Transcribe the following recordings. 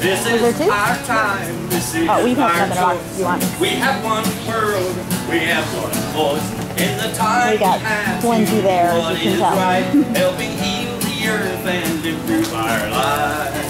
This is our time. This is we can our have another box if you want. We have one world. We have one voice. In the time we got plenty there, as you can tell. Right, helping heal the earth and improve our lives.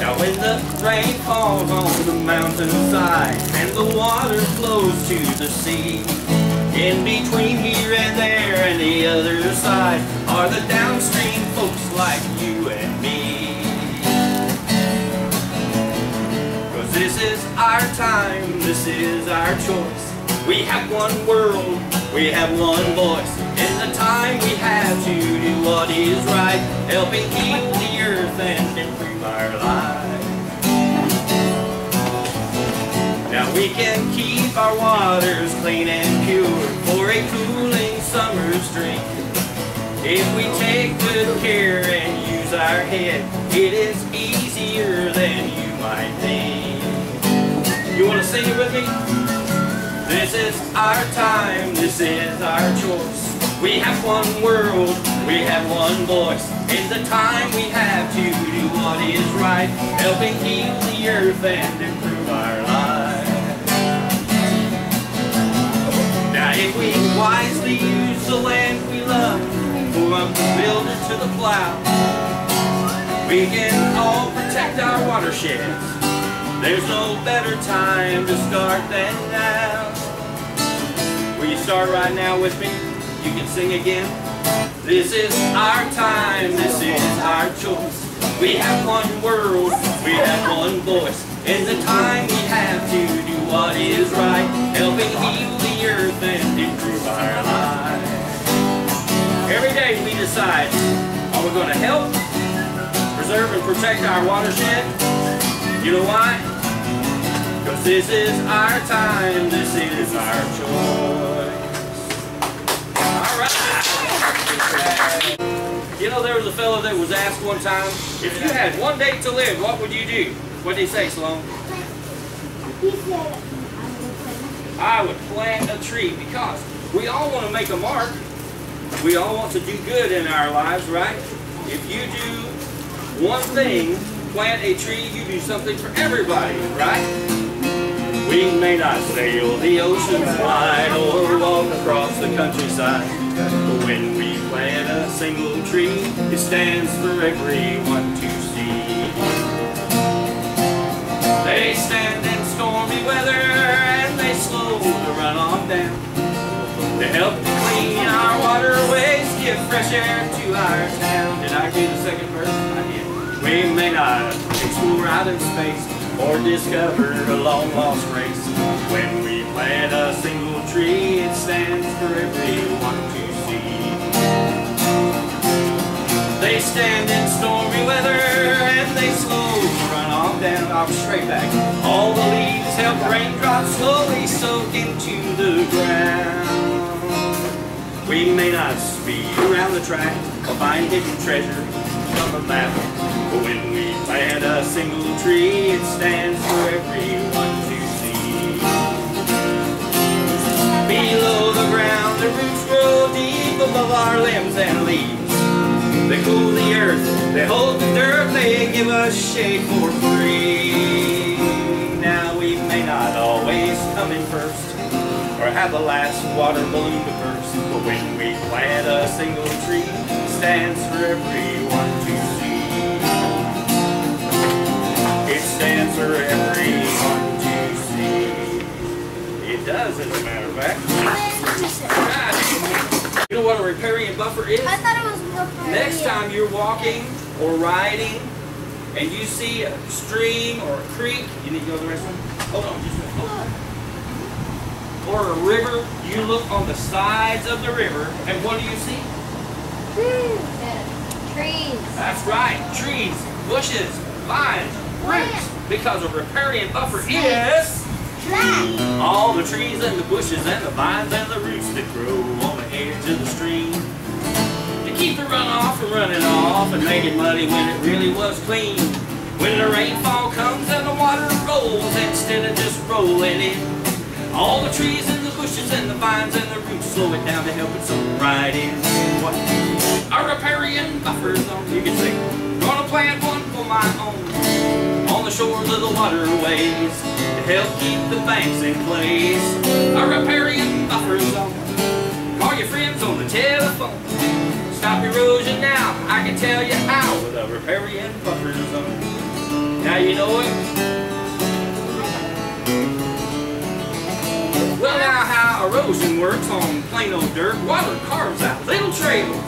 Now when the rain falls on the mountainside and the water flows to the sea, in between here and there and the other side are the downstream folks like you and me. 'Cause this is our time, this is our choice. We have one world, we have one voice. In the time we have to do what is right, helping heal the earth and improve our lives. Now we can keep our waters clean and pure for a cooling summer's drink. If we take good care and use our head, it is easier than you might think. You want to sing it with me? This is our time, this is our choice. We have one world, we have one voice. In the time we have to do what is right, helping heal the earth and improve our lives. Now if we wisely use the land we love, from the builder to the plow, we can all protect our watersheds. There's no better time to start than now. Will you start right now with me? You can sing again. This is our time, this is our choice. We have one world, we have one voice. In the time we have to do what is right, helping heal the earth and improve our lives. Every day we decide, are we going to help, preserve and protect our watershed? You know why? Because this is our time, this is our choice. You know, there was a fellow that was asked one time, if you had one day to live, what would you do? What did he say, Sloan? He said, I would plant a tree, because we all want to make a mark. We all want to do good in our lives, right? If you do one thing, plant a tree, you do something for everybody, right? We may not sail the oceans wide or walk across the countryside, but when we plant a single tree, it stands for everyone to see. They stand in stormy weather and they slow the runoff down. They help to clean our waterways, give fresh air to our town. Did I do the second verse? I did. We may not explore out in space or discover a long-lost race. When we plant a single tree, it stands for everyone to see. They stand in stormy weather and they slow run off down. I'll straight back. All the leaves help raindrops slowly soak into the ground. We may not speed around the track or find hidden treasure on the map, but when we plant a single tree, it stands for everyone to see. Below the ground, the roots grow deep above our limbs and leaves. They cool the earth, they hold the dirt, they give us shade for free. Now we may not always come in first or have the last water balloon to burst, but when we plant a single tree, it stands for everyone to see. It stands for everyone to see. It does, as a matter of fact. You know what a riparian buffer is? I thought it was riparian. Next time you're walking or riding and you see a stream or a creek, you need to go to the restroom? Hold on, just a minute. Or a river, you look on the sides of the river, and what do you see? Trees. That's right, trees, bushes, vines, roots, because a riparian buffer is all the trees and the bushes and the vines and the roots that grow on the edge of the stream to keep the runoff from running off and make it muddy when it really was clean. When the rainfall comes and the water rolls instead of just rolling in, all the trees and the bushes and the vines and the roots slow it down to help it soak right in. What? A riparian buffer's on. You can sing. Gonna plant shores of the waterways to help keep the banks in place. A riparian buffer zone. Call your friends on the telephone. Stop erosion now, I can tell you how with a riparian buffer zone. Now you know it. Well, now how erosion works on plain old dirt. Water carves out little trails.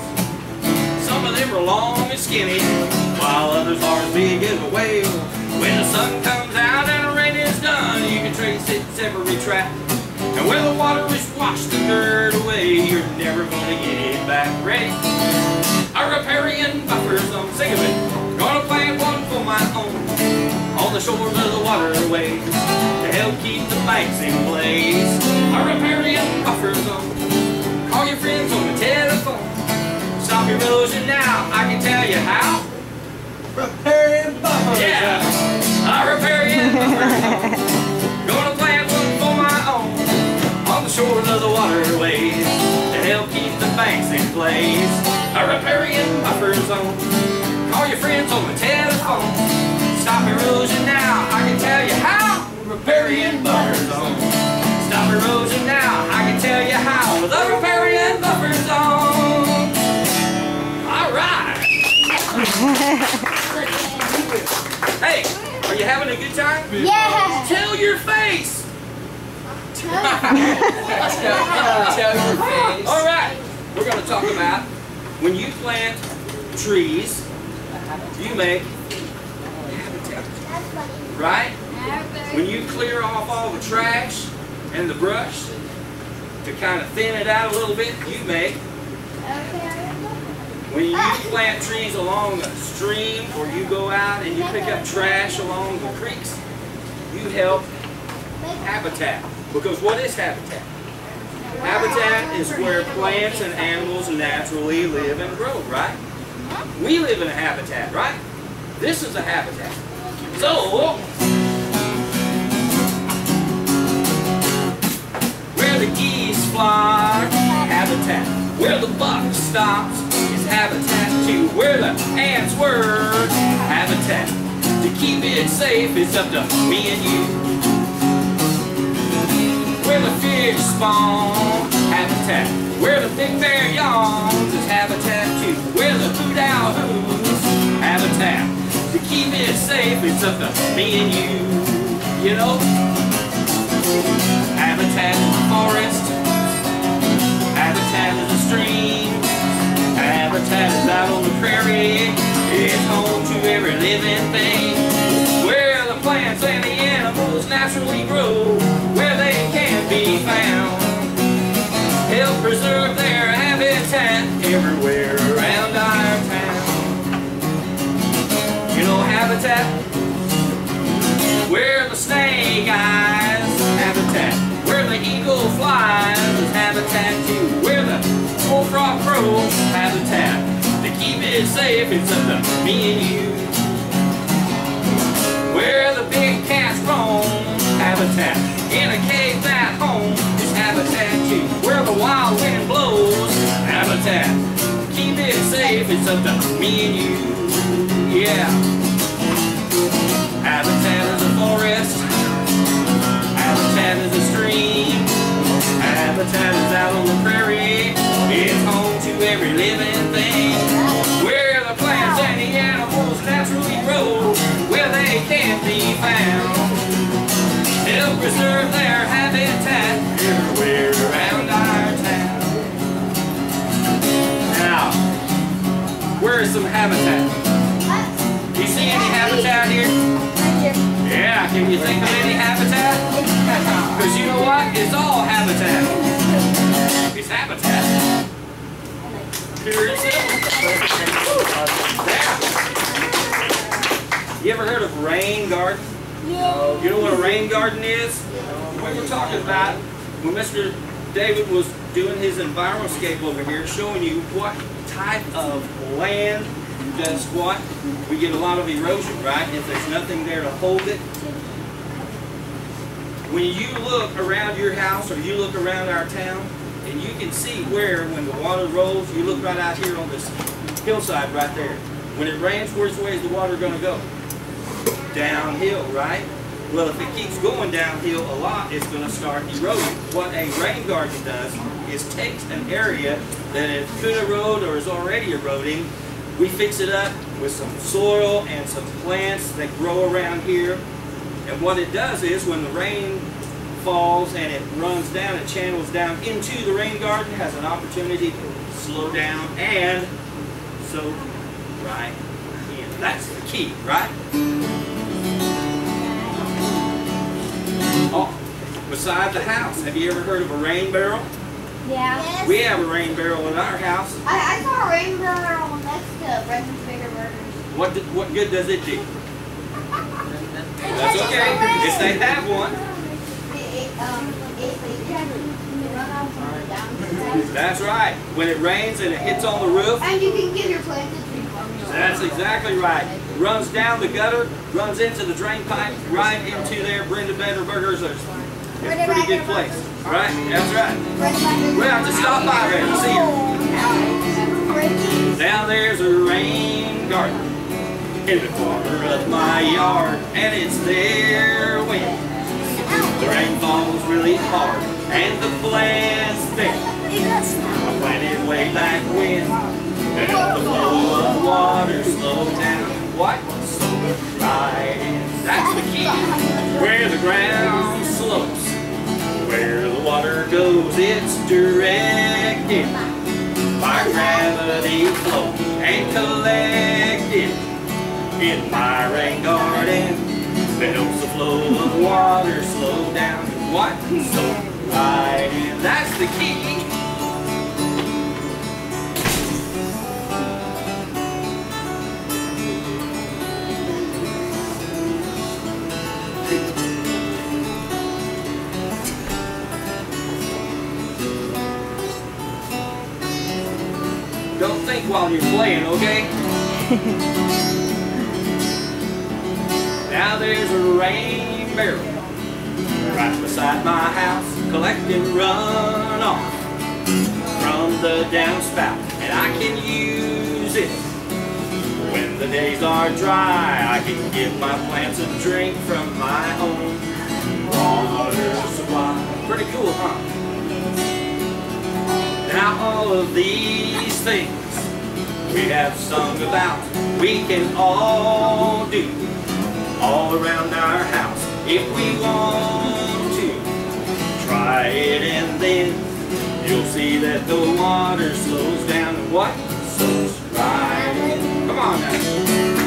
Some of them are long and skinny, while others are as big as a whale. When the sun comes out and the rain is done, you can trace its every track. And when the water is washed the dirt away, you're never gonna get it back. Ready? A riparian buffer zone. Sing of it. Gonna plant one for my own on the shores of the waterways to help keep the banks in place. A riparian buffer zone. Call your friends on the telephone. Stop erosion now, I can tell you how. Riparian buffer zone. Yeah, a riparian buffer zone. Gonna plant one for my own on the shores of the waterways to help keep the banks in place. A riparian buffer zone. Call your friends on the telephone. Stop erosion now, I can tell you how. Riparian buffer zone. Stop erosion now, I can tell you how with a riparian buffer zone. All right. Hey, are you having a good time? Yeah. Tell your face. Tell your face. All right, we're going to talk about when you plant trees, you make habitat, right? When you clear off all the trash and the brush to kind of thin it out a little bit, you make. When you plant trees along a stream or you go out and you pick up trash along the creeks, you help habitat. Because what is habitat? Habitat is where plants and animals naturally live and grow, right? We live in a habitat, right? This is a habitat. So, where the geese fly, habitat. Where the buck stops is habitat too. Where the ants work, habitat. To keep it safe, it's up to me and you. Where the fish spawn, habitat. Where the big bear yawns is habitat too. Where the hoot owl hoots, habitat. To keep it safe, it's up to me and you. You know, habitat is the forest. Habitat is a stream. Habitat is out on the prairie. It's home to every living thing. Where the plants and the animals naturally grow. Where they can be found. Help preserve their habitat everywhere around our town. You know habitat? Where the snake eyes, habitat. Where the eagle flies is habitat too. Where the bullfrog crows, habitat. To keep it safe, it's up to me and you. Where the big cats roam, habitat. In a cave at home is habitat too. Where the wild wind blows, habitat. Keep it safe, it's up to me and you. Yeah. Habitat is a forest. Habitat is a stream. Habitat is out on the prairie. It's home to every living thing. Where the plants and the animals naturally grow. Where they can be found. Help preserve their habitat everywhere around our town. Now, where is some habitat? Do you see any habitat here? Yeah, can you think of any habitat? Because you know what? It's all habitat. It's habitat. Pure and simple. Yeah. You ever heard of rain garden? You know what a rain garden is? We were talking about when Mr. David was doing his enviroscape over here, showing you what type of land does what. We get a lot of erosion, right? If there's nothing there to hold it. When you look around your house or you look around our town, and you can see where, when the water rolls, you look right out here on this hillside right there. When it rains, where's the way is the water going to go? downhill, right? Well, if it keeps going downhill a lot, it's going to start eroding. What a rain garden does is takes an area that it could erode or is already eroding. We fix it up with some soil and some plants that grow around here. And what it does is when the rain falls and it runs down, it channels down into the rain garden, has an opportunity to slow down and soak right in. That's the key, right? Oh, beside the house, have you ever heard of a rain barrel? Yeah. Yes. We have a rain barrel in our house. I saw a rain barrel next to Brendan's Bigger Burgers. What good does it do? That's okay, if they have one. That's right. When it rains and it hits on the roof. And you can give your plants a drink. That's exactly right. Runs down the gutter, runs into the drain pipe, right into there. Brenda Better Burgers. It's a pretty good place. Right? That's right. Well, just stop by there and see her. Now there's a rain garden in the corner of my yard, and it's there when the rain falls really hard and the plants thick. I planted way back when, and the flow of water slowed down. What? So right in. That's the key. Where the ground slopes, where the water goes, it's directed by gravity flow and collected in my rain garden. That helps the flow of water slow down. What? So right in. That's the key. Don't think while you're playing, okay? Now there's a rain barrel right beside my house, collecting runoff from the downspout, and I can use it when the days are dry. I can give my plants a drink from my own water supply. Pretty cool, huh? Now all of these things we have sung about, we can all do all around our house if we want to. Try it and then you'll see that the water slows down. And what? Soaks right in. Come on now.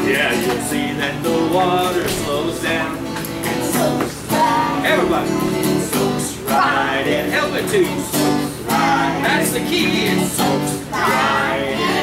Yeah, you'll see that the water slows down. And soaks right in. Everybody. Soaks right in. Help it to. Soaks right in. That's the key. It soaks right in.